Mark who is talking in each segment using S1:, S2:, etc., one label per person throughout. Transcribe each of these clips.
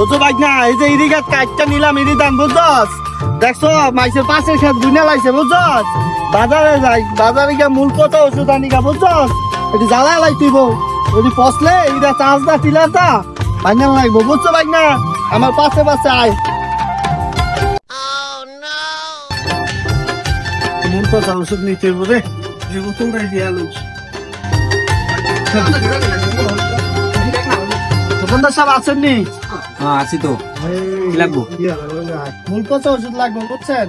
S1: বুঝছো ভাই না, এই যে ইরিগাত কাটটা নিলাম ইরি দান বুঝছস, দেখছো মাইসের পাশে খেত দুইনা লাইছে বুঝছস। বাজারে যাই, বাজারে গিয়ে মূল কথা ওষুধ আনি গা বুঝছস, এটি জ্বালা লাইতিব, যদি পচলে এইটা চার্জ দা টিলাটা ফাইনাল লাগবো বুঝছো ভাই না। আমার পাশে পাশে আয়, মূল কথা ওষুধ নিতে রে, এই বোতলটাই দিয়ে আলু। দোকানদার সাহেব আছেন নি?
S2: হ্যাঁ আছি তো। কি লাগবো?
S1: মূল কথা ওষুধ লাগবে বুঝছেন,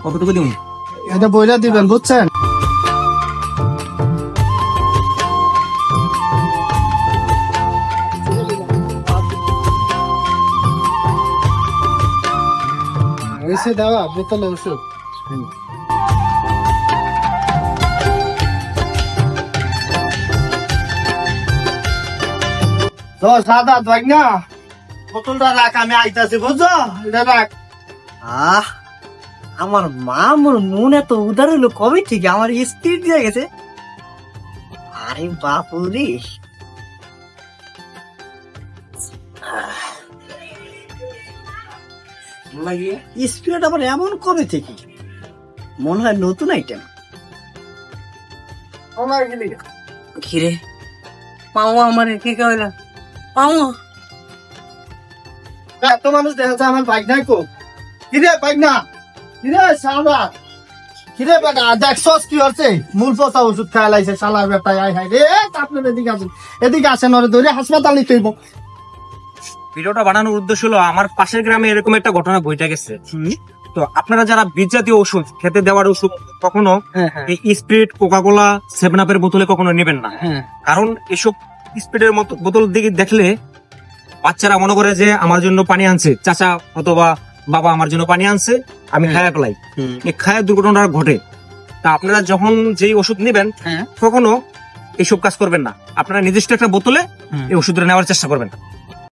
S2: কতটুকু দিন?
S1: এটা বইলা দিবেন বুঝছেন। এসে দেওয়া বোতলে ওষুধ। তো সাদা দেখ না, বোতলটা রাখ, আমি আইতাছি বুঝছো, এটা রাখ।
S3: আমার মা মোর মনে তো উদার হইলো কবে থেকে আমার স্ত্রী দিয়ে গেছে। আরে বাপুরে, স্পিরিট আবার এমন কবে থেকে, মনে হয় নতুন আইটেম। ঘিরে পাও আমার কে কইলা পাও
S1: এত মানুষ দেখা যায়, আমার বাইক নাই কো, কিরে বাইক না, কিরে সাদা, কিরে বেটা দেখছস কি হচ্ছে, মূল পচা ওষুধ খাই লাইছে শালার বেটায়। আয় হায় রে, আপনার এদিকে আসেন, এদিকে আসেন, ওরে ধরে হাসপাতাল নিতে হইব।
S2: ভিডিওটা বানানোর উদ্দেশ্য হলো আমার পাশের গ্রামে এরকম একটা ঘটনা ঘটে গেছে। তো আপনারা যারা বীজ জাতীয় ওষুধ খেতে দেওয়ার ওষুধ কখনো এই স্পিরিট, কোকাকোলা, সেভেন আপের বোতলে কখনো নেবেন না। কারণ এসব স্পিরিটের মতো বোতল দিকে দেখলে বাচ্চারা মনে করে যে আমার জন্য পানি আনছে চাচা অথবা বাবা, আমার জন্য পানি আনছে, আমি খায়া পেলাই, এই খায়া দুর্ঘটনা ঘটে। তা আপনারা যখন যেই ওষুধ নেবেন কখনো এইসব কাজ করবেন না, আপনারা নির্দিষ্ট একটা বোতলে এই ওষুধটা নেওয়ার চেষ্টা করবেন।